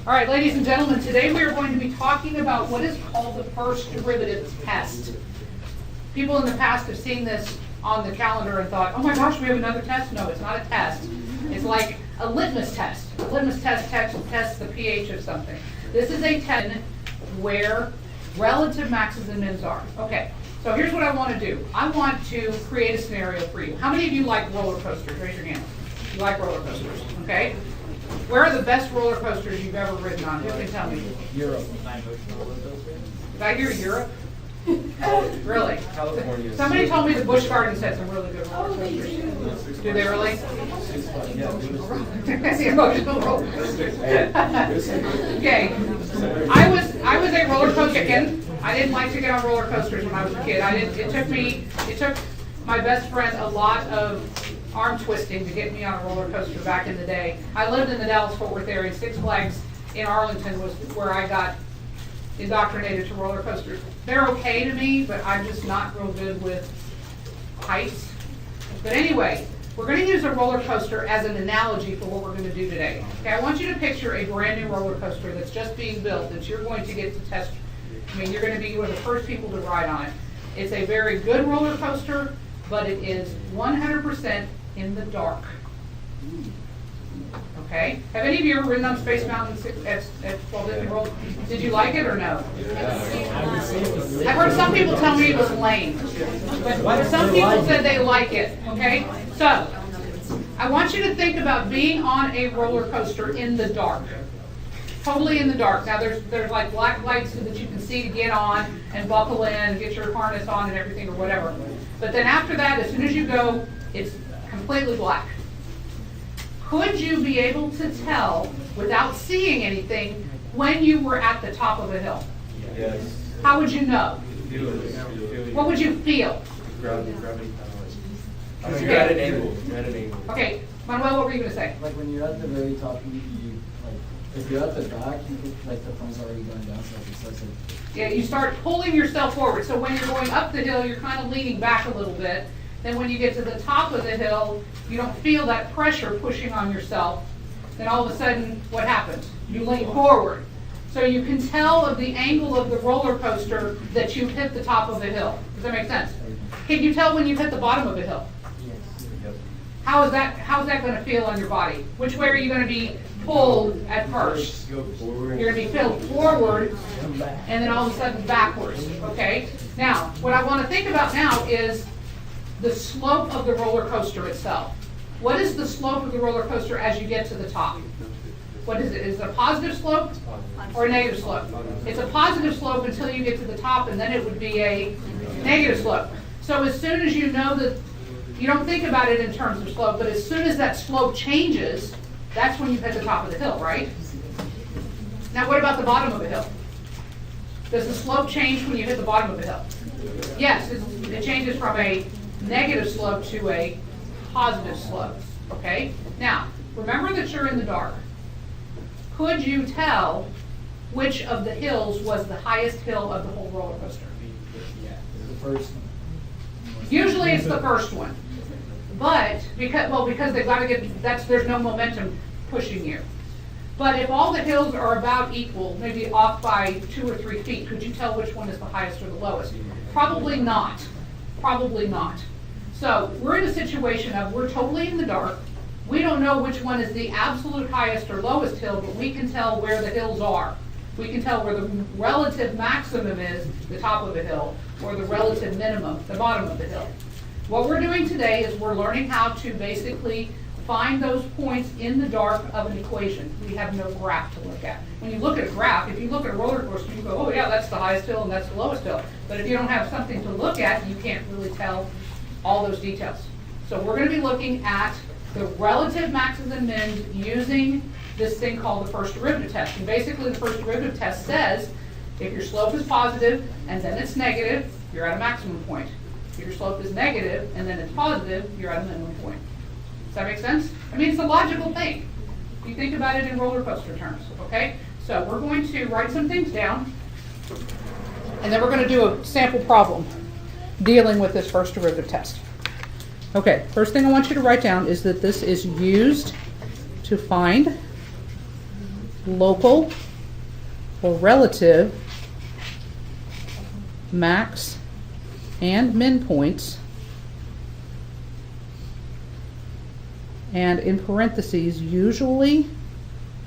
All right, ladies and gentlemen, today we are going to be talking about what is called the first derivative test. People in the past have seen this on the calendar and thought, oh my gosh, we have another test? No, it's not a test. It's like a litmus test. A litmus test tests the pH of something. This is a test where relative maxes and mins are. Okay, so here's what I want to do. I want to create a scenario for you. How many of you like roller coasters? Raise your hand. You like roller coasters, okay? Where are the best roller coasters you've ever ridden on? Who can tell me? Europe. Did I hear Europe? Really? California. Somebody told me the Busch Gardens had some really good roller coasters. Do they really? The emotional roller coasters. Okay. I was a roller coaster kid. I didn't like to get on roller coasters when I was a kid. It took my best friend a lot of arm twisting to get me on a roller coaster back in the day. I lived in the Dallas-Fort Worth area. Six Flags in Arlington was where I got indoctrinated to roller coasters. They're okay to me, but I'm just not real good with heights. But anyway, we're going to use a roller coaster as an analogy for what we're going to do today. Okay, I want you to picture a brand new roller coaster that's just being built that you're going to get to test. I mean, you're going to be one of the first people to ride on it. It's a very good roller coaster, but it is 100% in the dark. Okay? Have any of you ever ridden on Space Mountain at Walt Disney World? Did you like it or no? I've heard some people tell me it was lame, but some people said they like it. Okay? So, I want you to think about being on a roller coaster in the dark. Totally in the dark. Now there's like black lights so that you can see to get on and buckle in and get your harness on and everything or whatever. But then after that, as soon as you go, it's completely black. Could you be able to tell without seeing anything when you were at the top of a hill? Yes. How would you know? What would you feel? Gravity powers. You're at an angle. Okay, Manuel, what were you going to say? Like when you're at the very top, you like if you're at the back, you could, like the front's already going down, so it starts like. Yeah, you start pulling yourself forward. So when you're going up the hill, you're kind of leaning back a little bit. Then when you get to the top of the hill, you don't feel that pressure pushing on yourself. Then all of a sudden, what happens? You lean forward. So you can tell of the angle of the roller coaster that you've hit the top of the hill. Does that make sense? Can you tell when you've hit the bottom of the hill? Yes. How's that going to feel on your body? Which way are you going to be pulled at first? You're going to be pulled forward and then all of a sudden backwards. Okay? Now, what I want to think about now is the slope of the roller coaster itself. What is the slope of the roller coaster as you get to the top? What is it? Is it a positive slope or a negative slope? It's a positive slope until you get to the top, and then it would be a negative slope. So as soon as you know that, you don't think about it in terms of slope, but as soon as that slope changes, that's when you hit the top of the hill, right? Now what about the bottom of the hill? Does the slope change when you hit the bottom of the hill? Yes, it changes from a negative slope to a positive slope, okay? Now, remember that you're in the dark. Could you tell which of the hills was the highest hill of the whole roller coaster? The first one. Usually it's the first one. But, because they've got to get, there's no momentum pushing you. But if all the hills are about equal, maybe off by 2 or 3 feet, could you tell which one is the highest or the lowest? Probably not. Probably not. So we're in a situation of we're totally in the dark. We don't know which one is the absolute highest or lowest hill, but we can tell where the hills are. We can tell where the relative maximum is, the top of the hill, or the relative minimum, the bottom of the hill. What we're doing today is we're learning how to basically find those points in the dark of an equation. We have no graph to look at. When you look at a graph, if you look at a roller coaster, you go, oh yeah, that's the highest hill and that's the lowest hill. But if you don't have something to look at, you can't really tell all those details. So we're going to be looking at the relative maxes and mins using this thing called the first derivative test. And basically the first derivative test says if your slope is positive and then it's negative, you're at a maximum point. If your slope is negative and then it's positive, you're at a minimum point. Does that make sense? I mean, it's a logical thing. You think about it in roller coaster terms, okay? So we're going to write some things down, and then we're going to do a sample problem dealing with this first derivative test. Okay, first thing I want you to write down is that this is used to find local or relative max and min points, and in parentheses, usually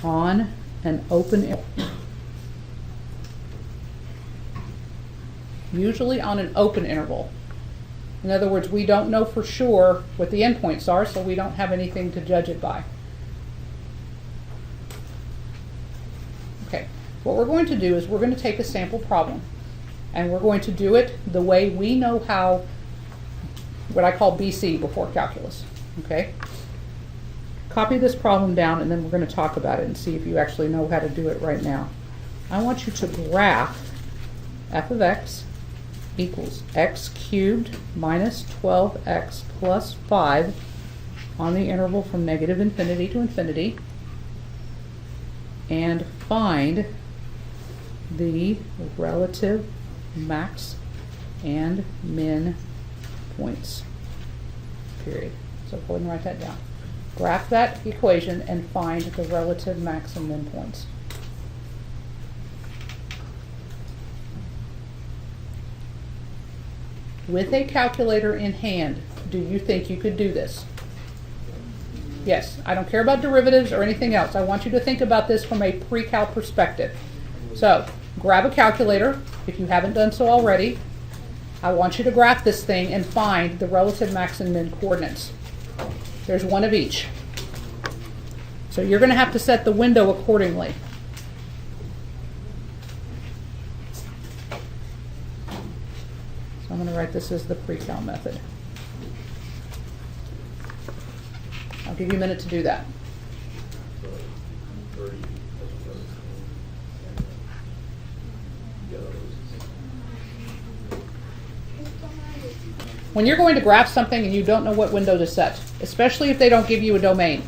on an open interval. Usually on an open interval. In other words, we don't know for sure what the endpoints are, so we don't have anything to judge it by. Okay, what we're going to do is we're going to take a sample problem, and we're going to do it the way we know how, what I call BC before calculus. Okay? Copy this problem down, and then we're going to talk about it and see if you actually know how to do it right now. I want you to graph f of x equals x cubed minus 12x plus 5 on the interval from negative infinity to infinity, and find the relative max and min points, period. So go ahead and write that down. Graph that equation and find the relative max and min points. With a calculator in hand, do you think you could do this? Yes, I don't care about derivatives or anything else. I want you to think about this from a pre-cal perspective. So, grab a calculator if you haven't done so already. I want you to graph this thing and find the relative max and min coordinates. There's one of each. So you're going to have to set the window accordingly. So I'm going to write this as the pre-cal method. I'll give you a minute to do that. When you're going to graph something and you don't know what window to set, especially if they don't give you a domain,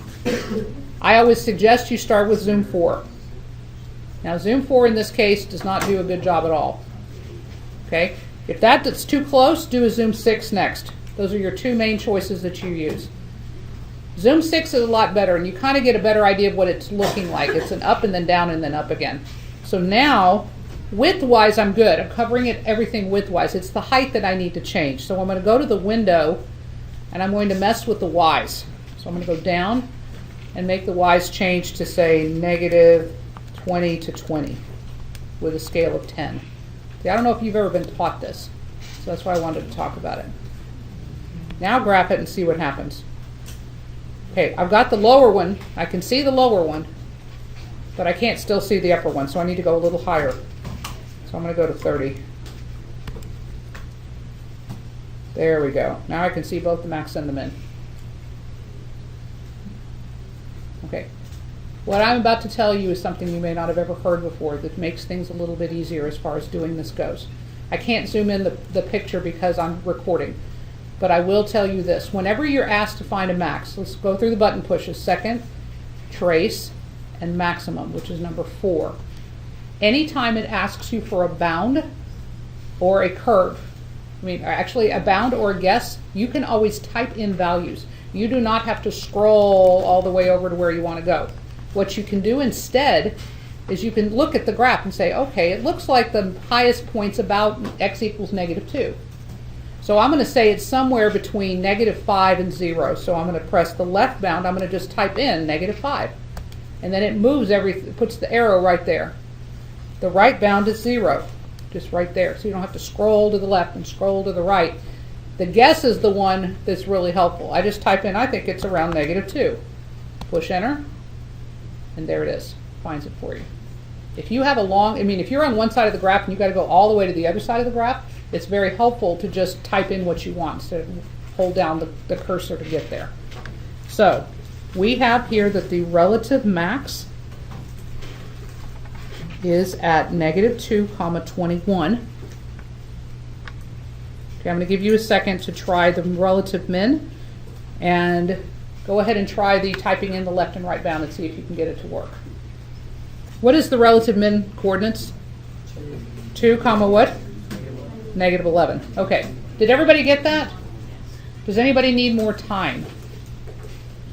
I always suggest you start with Zoom 4. Now Zoom 4 in this case does not do a good job at all. Okay? If that's too close, do a Zoom 6 next. Those are your two main choices that you use. Zoom 6 is a lot better, and you kind of get a better idea of what it's looking like. It's an up and then down and then up again. So now, width-wise, I'm good. I'm covering it everything width-wise. It's the height that I need to change. So I'm going to go to the window, and I'm going to mess with the y's. So I'm going to go down and make the y's change to, say, negative 20 to 20 with a scale of 10. See, I don't know if you've ever been taught this, so that's why I wanted to talk about it. Now graph it and see what happens. Okay, I've got the lower one. I can see the lower one, but I can't still see the upper one, so I need to go a little higher. So I'm going to go to 30. There we go. Now I can see both the max and the min. Okay. What I'm about to tell you is something you may not have ever heard before that makes things a little bit easier as far as doing this goes. I can't zoom in the picture because I'm recording, but I will tell you this. Whenever you're asked to find a max, let's go through the button pushes. Second, trace, and maximum, which is number 4. Anytime it asks you for a bound or a curve, actually a bound or a guess, you can always type in values. You do not have to scroll all the way over to where you want to go. What you can do instead is you can look at the graph and say, okay, it looks like the highest point's about x equals negative 2. So I'm going to say it's somewhere between negative 5 and 0. So I'm going to press the left bound. I'm going to just type in negative 5. And then it moves puts the arrow right there. The right bound is 0, just right there. So you don't have to scroll to the left and scroll to the right. The guess is the one that's really helpful. I just type in, I think it's around negative 2. Push enter, and there it is. Finds it for you. If you have if you're on one side of the graph and you've got to go all the way to the other side of the graph, it's very helpful to just type in what you want instead of hold down the cursor to get there. So we have here that the relative max is at negative 2, 21. Okay, I'm going to give you a second to try the relative min, and go ahead and try the typing in the left and right bound and see if you can get it to work. What is the relative min coordinates? 2, what? Negative 11. Okay. Did everybody get that? Does anybody need more time?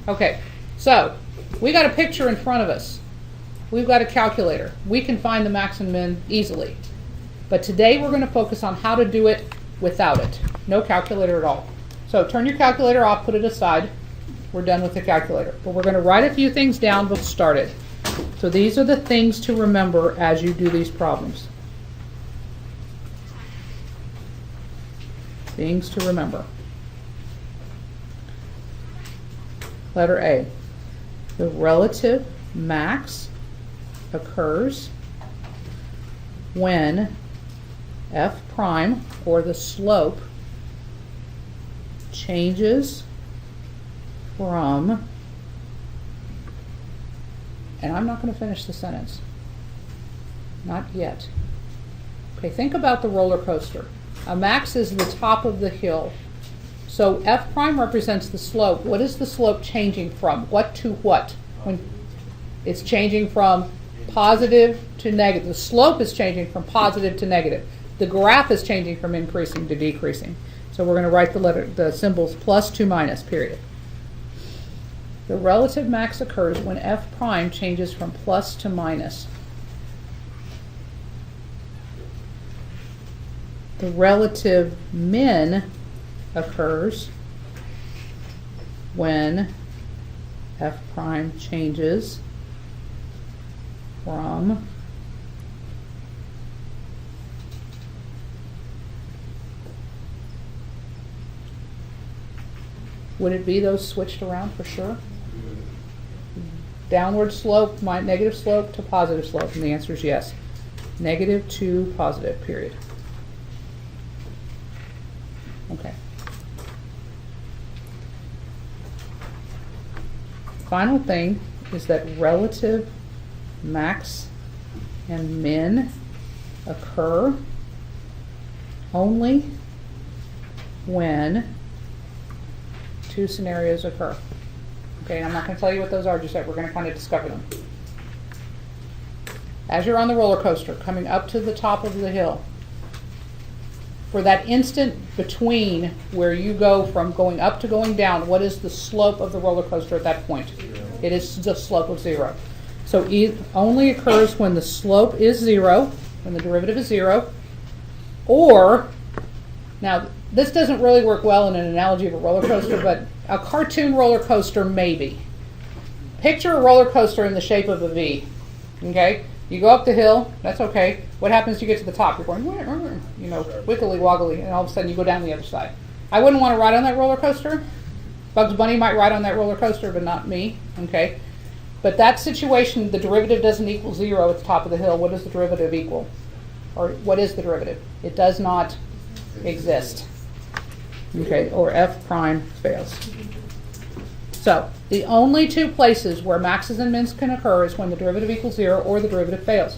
Okay. So, we got a picture in front of us. we've got a calculator. We can find the max and min easily. But today we're going to focus on how to do it without it. No calculator at all. So turn your calculator off, put it aside. We're done with the calculator. But we're going to write a few things down before we start it. So these are the things to remember as you do these problems. Things to remember. Letter A. The relative max occurs when f prime, or the slope, changes from, and I'm not going to finish the sentence. Not yet. Okay, think about the roller coaster. A max is the top of the hill. So f prime represents the slope. What is the slope changing from? What to what? When it's changing from positive to negative. The slope is changing from positive to negative. The graph is changing from increasing to decreasing. So we're going to write the symbols plus to minus, period. The relative max occurs when f prime changes from plus to minus. The relative min occurs when f prime changes from would it be those switched around for sure? Downward slope, negative slope to positive slope, and the answer is yes. Negative to positive, period. Okay. Final thing is that relative max and min occur only when two scenarios occur. Okay, I'm not going to tell you what those are just yet. We're going to kind of discover them. As you're on the roller coaster, coming up to the top of the hill, for that instant between where you go from going up to going down, what is the slope of the roller coaster at that point? 0. It is the slope of 0. So it only occurs when the slope is 0, when the derivative is 0, or, now this doesn't really work well in an analogy of a roller coaster, but a cartoon roller coaster maybe. Picture a roller coaster in the shape of a V, okay? You go up the hill, that's okay. What happens? You get to the top, you're going, you know, wiggly woggly, and all of a sudden you go down the other side. I wouldn't want to ride on that roller coaster. Bugs Bunny might ride on that roller coaster, but not me, okay? But that situation, the derivative doesn't equal 0 at the top of the hill. What does the derivative equal? Or what is the derivative? It does not exist. Okay, or f prime fails. So the only two places where maxes and mins can occur is when the derivative equals 0 or the derivative fails.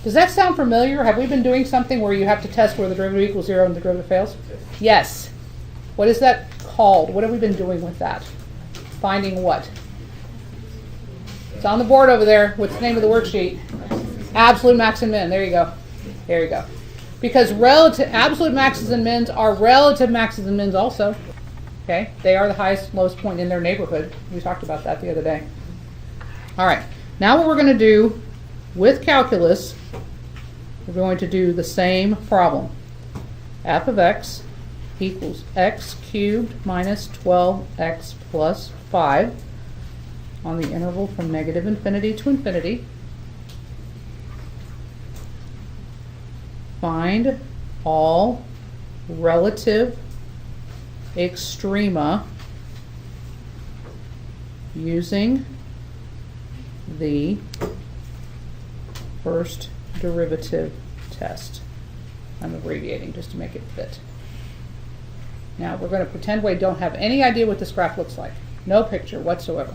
Does that sound familiar? Have we been doing something where you have to test where the derivative equals 0 and the derivative fails? Yes. What is that called? What have we been doing with that? Finding what? It's on the board over there. What's the name of the worksheet? Absolute max and min. There you go. There you go. Because absolute maxes and mins are relative maxes and mins also. Okay? They are the highest, lowest point in their neighborhood. We talked about that the other day. All right. Now what we're going to do with calculus, we're going to do the same problem. F of x equals x cubed minus 12x plus 5 on the interval from negative infinity to infinity. Find all relative extrema using the first derivative test. I'm abbreviating just to make it fit. Now we're going to pretend we don't have any idea what this graph looks like. No picture whatsoever.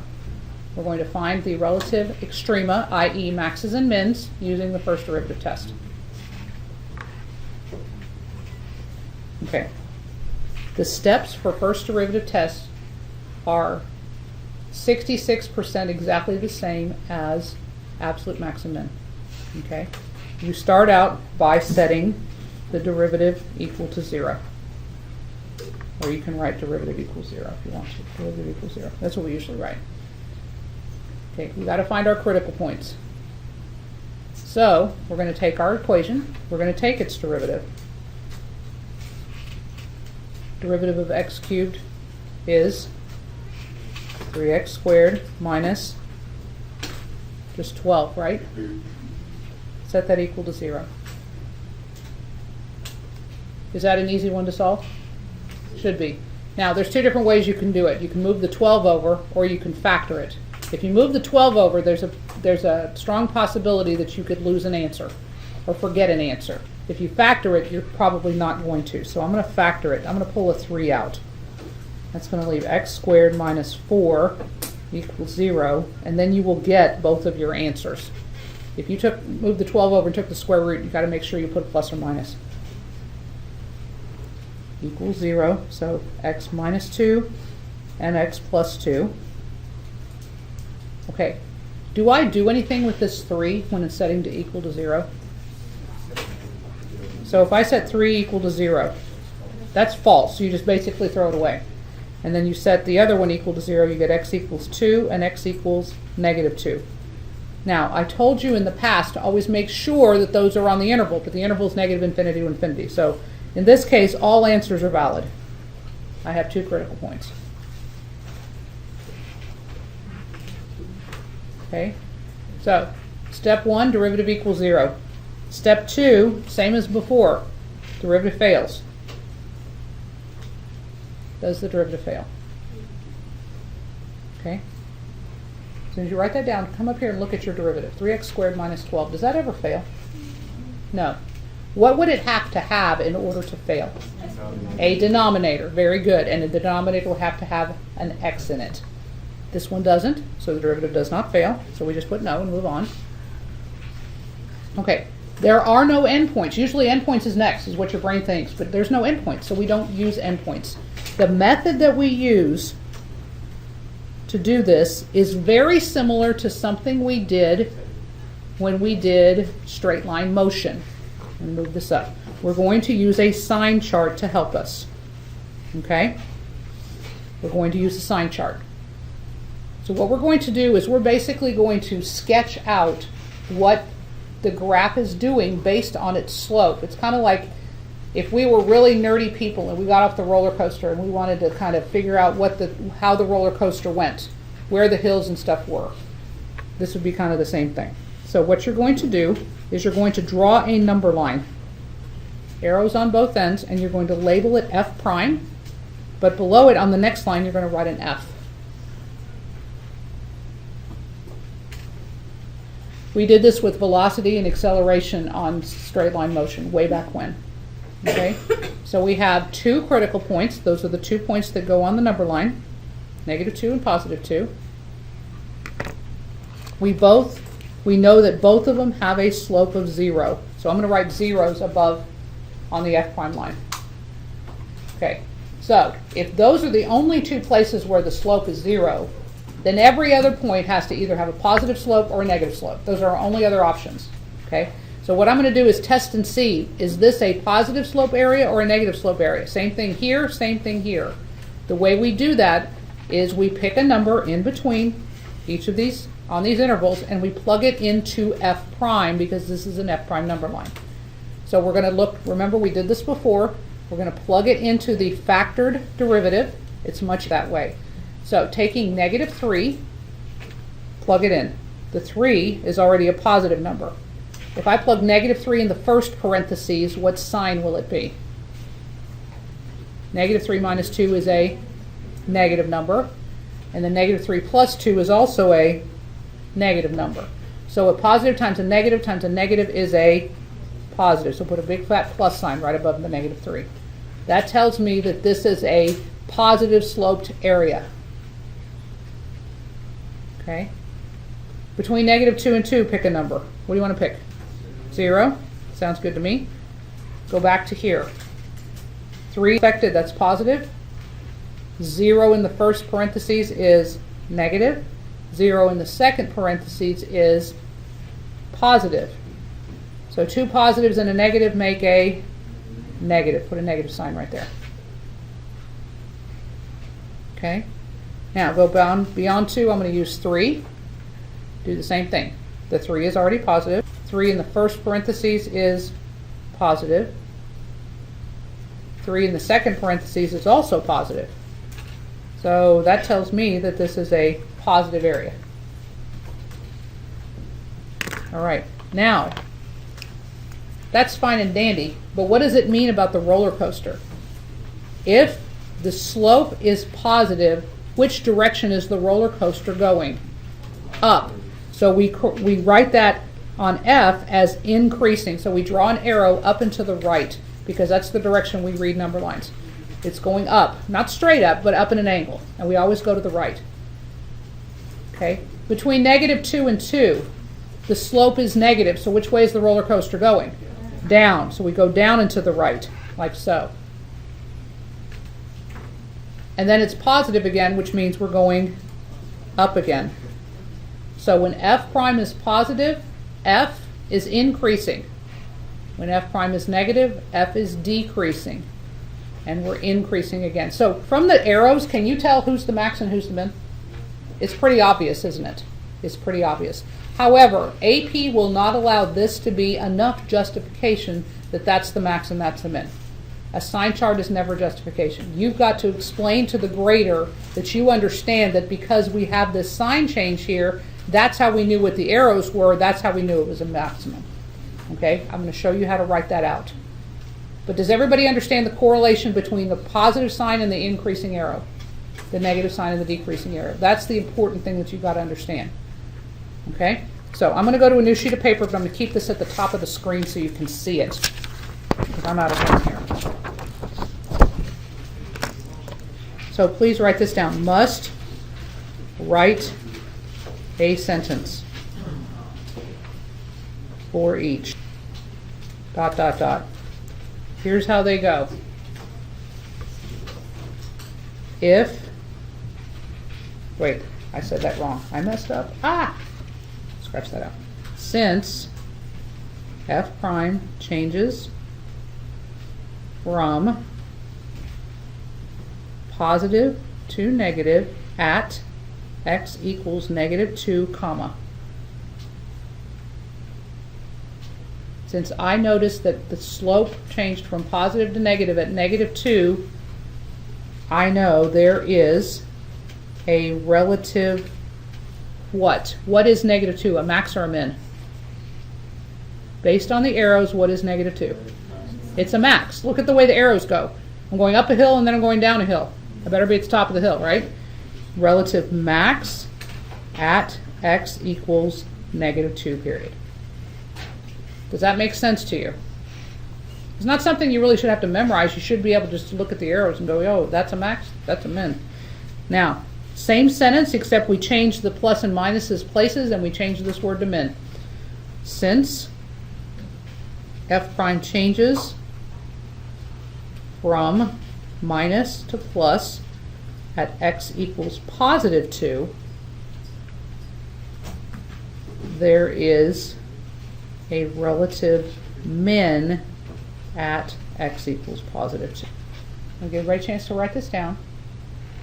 We're going to find the relative extrema, i.e. maxes and mins, using the first derivative test. Okay. The steps for first derivative test are 66% exactly the same as absolute max and min. Okay? You start out by setting the derivative equal to 0. Or you can write derivative equals 0 if you want to. Derivative equals 0. That's what we usually write. Okay, we've got to find our critical points. So we're going to take our equation, we're going to take its derivative. Derivative of x cubed is 3x squared minus just 12, right? Set that equal to 0. Is that an easy one to solve? Should be. Now, there's two different ways you can do it. You can move the 12 over, or you can factor it. If you move the 12 over, there's a strong possibility that you could lose an answer or forget an answer. If you factor it, you're probably not going to. So I'm going to factor it. I'm going to pull a 3 out. That's going to leave x squared minus 4 equals 0, and then you will get both of your answers. If you moved the 12 over and took the square root, you've got to make sure you put a plus or minus. Equals 0, so x minus 2 and x plus 2. Okay, do I do anything with this 3 when it's setting to equal to 0? So if I set 3 equal to 0, that's false. You just basically throw it away. And then you set the other one equal to 0, you get x equals 2 and x equals negative 2. Now, I told you in the past to always make sure that those are on the interval, but the interval is negative infinity to infinity. So in this case, all answers are valid. I have 2 critical points. Okay, so step 1, derivative equals 0. Step 2, same as before, derivative fails. Does the derivative fail? Okay. As soon as you write that down, come up here and look at your derivative. 3x squared minus 12. Does that ever fail? No. What would it have to have in order to fail? A denominator. Very good. And the denominator would have to have an x in it. This one doesn't, so the derivative does not fail. So we just put no and move on. Okay. There are no endpoints. Usually endpoints is next, is what your brain thinks, but there's no endpoints, so we don't use endpoints. The method that we use to do this is very similar to something we did when we did straight line motion. And move this up. We're going to use a sign chart to help us. Okay? We're going to use a sign chart. So what we're going to do is we're basically going to sketch out what the graph is doing based on its slope. It's kind of like if we were really nerdy people and we got off the roller coaster and we wanted to kind of figure out how the roller coaster went, where the hills and stuff were. This would be kind of the same thing. So what you're going to do is you're going to draw a number line. Arrows on both ends, and you're going to label it F prime, but below it on the next line you're going to write an F. We did this with velocity and acceleration on straight line motion way back when. Okay? So we have 2 critical points. Those are the 2 points that go on the number line, negative 2 and positive 2. We know that both of them have a slope of 0. So I'm going to write zeros above on the F prime line. Okay, so if those are the only 2 places where the slope is 0, then every other point has to either have a positive slope or a negative slope. Those are our only other options. Okay, so what I'm going to do is test and see, is this a positive slope area or a negative slope area? Same thing here, same thing here. The way we do that is we pick a number in between each of these, on these intervals, and we plug it into F prime because this is an F prime number line. So we're going to look, remember we did this before, we're going to plug it into the factored derivative. It's much that way. So taking negative 3, plug it in. The 3 is already a positive number. If I plug negative 3 in the first parentheses, what sign will it be? Negative 3 minus 2 is a negative number, and the negative 3 plus 2 is also a negative number. So a positive times a negative is a positive. So put a big fat plus sign right above the negative 3. That tells me that this is a positive sloped area. Okay? Between negative 2 and 2, pick a number. What do you want to pick? 0? Sounds good to me. Go back to here. 3 affected, that's positive. 0 in the first parentheses is negative. 0 in the second parentheses is positive. So 2 positives and a negative make a negative. Put a negative sign right there. Okay? Now go beyond 2, I'm going to use 3. Do the same thing. The 3 is already positive. 3 in the first parentheses is positive. 3 in the second parentheses is also positive. So that tells me that this is a positive area. All right, now, that's fine and dandy, but what does it mean about the roller coaster? If the slope is positive, which direction is the roller coaster going? Up. So we write that on F as increasing. So we draw an arrow up and to the right because that's the direction we read number lines. It's going up, not straight up, but up in an angle. And we always go to the right. Okay? Between -2 and 2, the slope is negative. So which way is the roller coaster going? Down. So we go down and to the right, like so. And then it's positive again, which means we're going up again. So when F prime is positive, F is increasing. When F prime is negative, F is decreasing. And we're increasing again. So from the arrows, can you tell who's the max and who's the min? It's pretty obvious, isn't it? It's pretty obvious. However, AP will not allow this to be enough justification that that's the max and that's the min. A sign chart is never justification. You've got to explain to the grader that you understand that because we have this sign change here, that's how we knew what the arrows were, that's how we knew it was a maximum. Okay, I'm going to show you how to write that out. But does everybody understand the correlation between the positive sign and the increasing arrow? The negative sign and the decreasing arrow. That's the important thing that you've got to understand. Okay, so I'm going to go to a new sheet of paper, but I'm going to keep this at the top of the screen so you can see it. Because I'm out of room here. So please write this down. Must write a sentence for each. ... Here's how they go. If, wait, I said that wrong. I messed up. Scratch that out. Since F prime changes from positive to negative at x equals -2, comma. Since I noticed that the slope changed from positive to negative at -2, I know there is a relative what? What is -2? A max or a min? Based on the arrows, what is -2? It's a max. Look at the way the arrows go. I'm going up a hill and then I'm going down a hill. I better be at the top of the hill, right? Relative max at x equals -2, period. Does that make sense to you? It's not something you really should have to memorize. You should be able to just look at the arrows and go, oh, that's a max, that's a min. Now, same sentence, except we change the plus and minuses places and we change this word to min. Since F prime changes from minus to plus at x equals +2, there is a relative min at x equals +2. I'll give everybody a chance to write this down.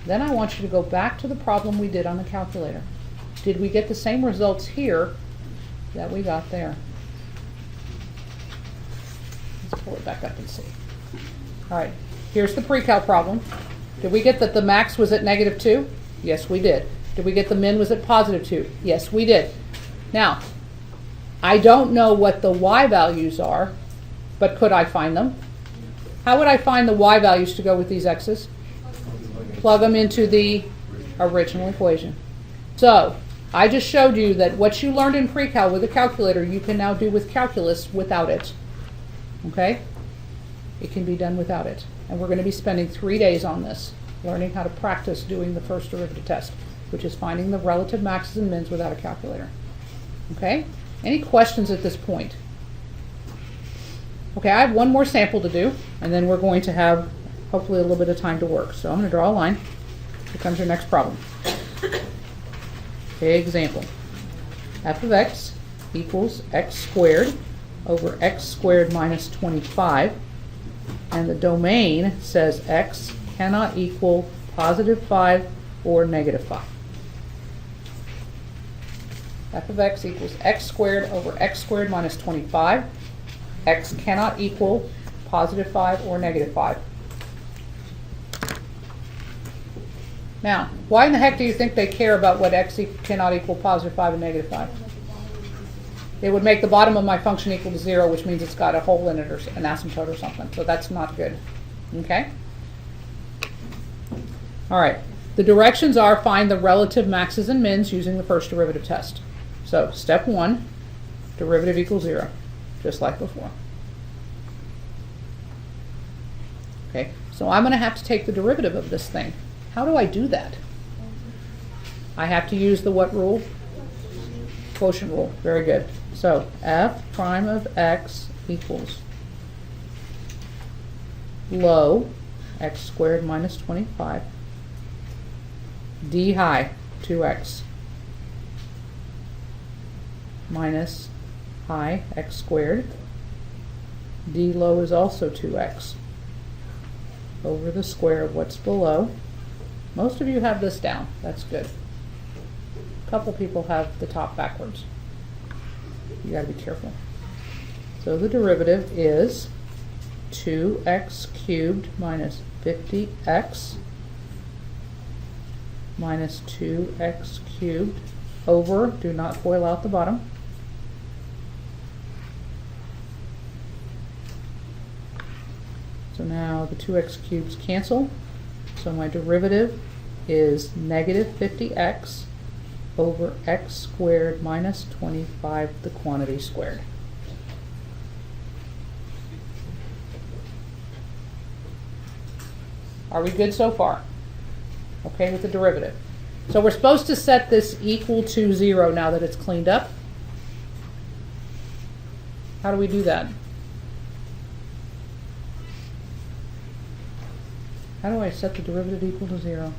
Then I want you to go back to the problem we did on the calculator. Did we get the same results here that we got there? Let's pull it back up and see. All right, here's the pre-cal problem. Did we get that the max was at -2? Yes, we did. Did we get the min was at +2? Yes, we did. Now, I don't know what the y values are, but could I find them? How would I find the y values to go with these x's? Plug them into the original equation. So, I just showed you that what you learned in pre-cal with a calculator, you can now do with calculus without it. Okay? It can be done without it. And we're going to be spending 3 days on this, learning how to practice doing the first derivative test, which is finding the relative maxes and mins without a calculator. Okay? Any questions at this point? Okay, I have one more sample to do, and then we're going to have hopefully a little bit of time to work. So I'm going to draw a line. Here comes your next problem. Okay, example. F of x equals x squared over x squared minus 25. And the domain says x cannot equal +5 or -5. f of x equals x squared over x squared minus 25. X cannot equal positive 5 or negative 5. Now, why in the heck do you think they care about what x cannot equal positive 5 and negative 5? It would make the bottom of my function equal to 0, which means it's got a hole in it or an asymptote or something. So that's not good. Okay? All right. The directions are find the relative maxes and mins using the first derivative test. So step 1, derivative equals 0, just like before. Okay, so I'm going to have to take the derivative of this thing. How do I do that? I have to use the what rule? Quotient rule. Very good. So f prime of x equals low x squared minus 25 d high 2x minus high x squared. D low is also 2x over the square of what's below. Most of you have this down. That's good. A couple people have the top backwards. You got to be careful. So the derivative is 2x cubed minus 50x minus 2x cubed over, do not FOIL out the bottom, so now the 2x cubes cancel, so my derivative is negative 50x over x squared minus 25, the quantity squared. Are we good so far? Okay with the derivative. So we're supposed to set this equal to 0 now that it's cleaned up. How do we do that? How do I set the derivative equal to 0?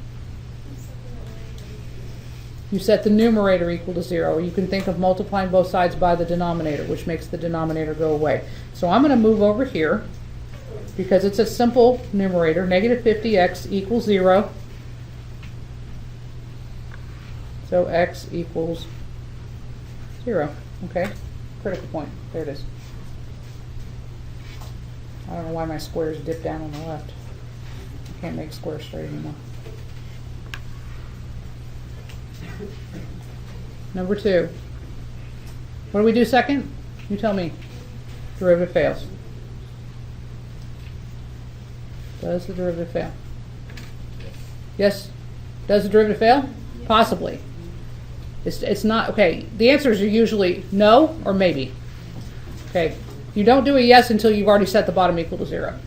You set the numerator equal to 0. You can think of multiplying both sides by the denominator, which makes the denominator go away. So I'm going to move over here because it's a simple numerator. Negative 50x equals 0. So x equals 0. Okay? Critical point. There it is. I don't know why my squares dip down on the left. I can't make squares straight anymore. Number 2. What do we do second? You tell me. Derivative fails. Does the derivative fail? Yes? Does the derivative fail? Possibly. It's not, okay, the answers are usually no or maybe. Okay, you don't do a yes until you've already set the bottom equal to 0.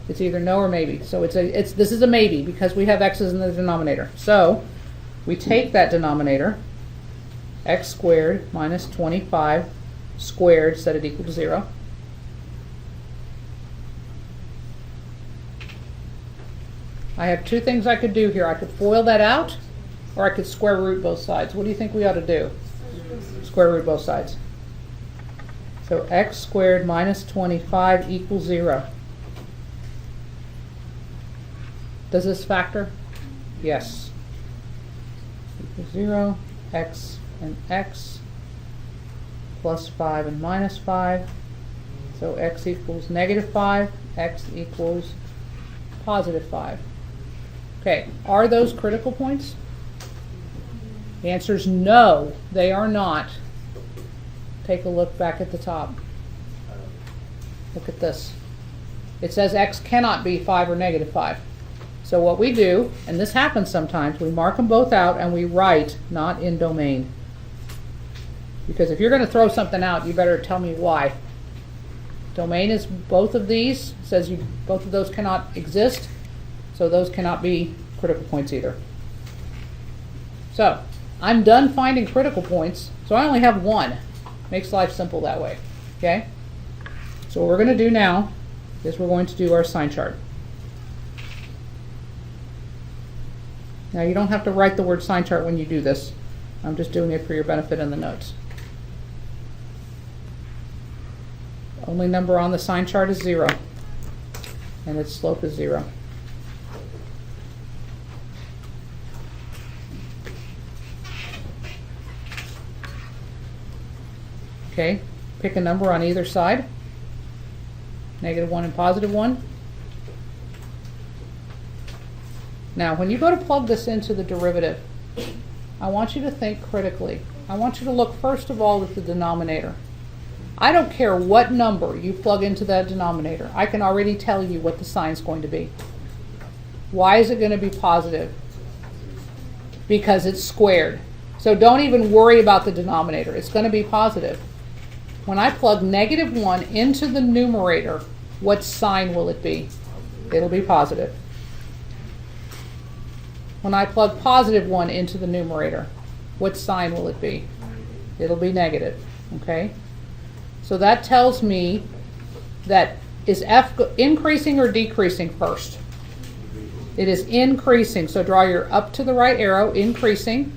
It's either no or maybe. So this is a maybe because we have x's in the denominator. So we take that denominator, x squared minus 25 squared, set it equal to 0. I have two things I could do here. I could FOIL that out, or I could square root both sides. What do you think we ought to do? Square root both sides. So x squared minus 25 equals 0. Does this factor? Yes. Equals 0, x and x, plus 5 and minus 5. So x equals negative 5, x equals positive 5. Okay, are those critical points? The answer is no, they are not. Take a look back at the top. Look at this. It says x cannot be 5 or negative 5. So what we do, and this happens sometimes, we mark them both out and we write not in domain. Because if you're going to throw something out, you better tell me why. Domain is both of these, says both of those cannot exist, so those cannot be critical points either. So I'm done finding critical points, so I only have one. Makes life simple that way. Okay? So what we're going to do now is we're going to do our sign chart. Now you don't have to write the word sign chart when you do this. I'm just doing it for your benefit in the notes. Only number on the sign chart is 0, and its slope is 0. Okay, pick a number on either side. -1 and +1. Now, when you go to plug this into the derivative, I want you to think critically. I want you to look first of all at the denominator. I don't care what number you plug into that denominator. I can already tell you what the sign's going to be. Why is it going to be positive? Because it's squared. So don't even worry about the denominator. It's going to be positive. When I plug -1 into the numerator, what sign will it be? It'll be positive. When I plug +1 into the numerator, what sign will it be? It'll be negative. Okay? So that tells me that is f increasing or decreasing first? It is increasing. So draw your up to the right arrow, increasing.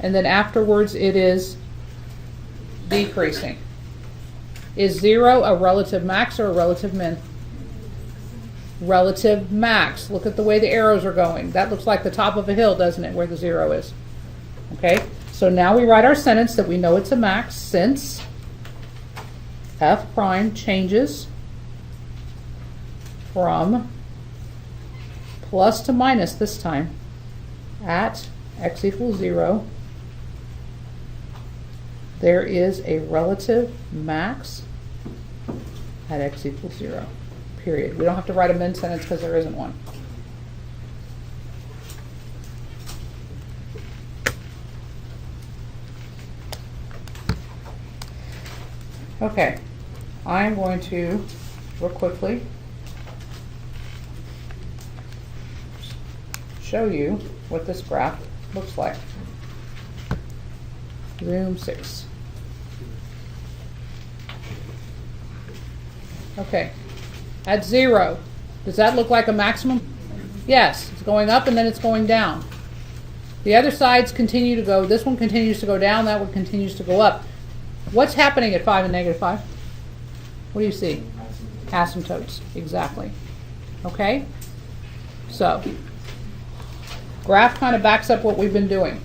And then afterwards it is decreasing. Is 0 a relative max or a relative min? Relative max. Look at the way the arrows are going. That looks like the top of a hill, doesn't it, where the 0 is? Okay, so now we write our sentence that we know it's a max since f prime changes from plus to minus this time at x equals 0. There is a relative max at x equals 0. Period. We don't have to write a min sentence because there isn't one. Okay, I'm going to real quickly show you what this graph looks like. Zoom 6. Okay. At 0, does that look like a maximum? Yes, it's going up and then it's going down. The other sides continue to go, this one continues to go down, that one continues to go up. What's happening at 5 and -5? What do you see? Asymptotes, exactly. Okay? So, graph kind of backs up what we've been doing.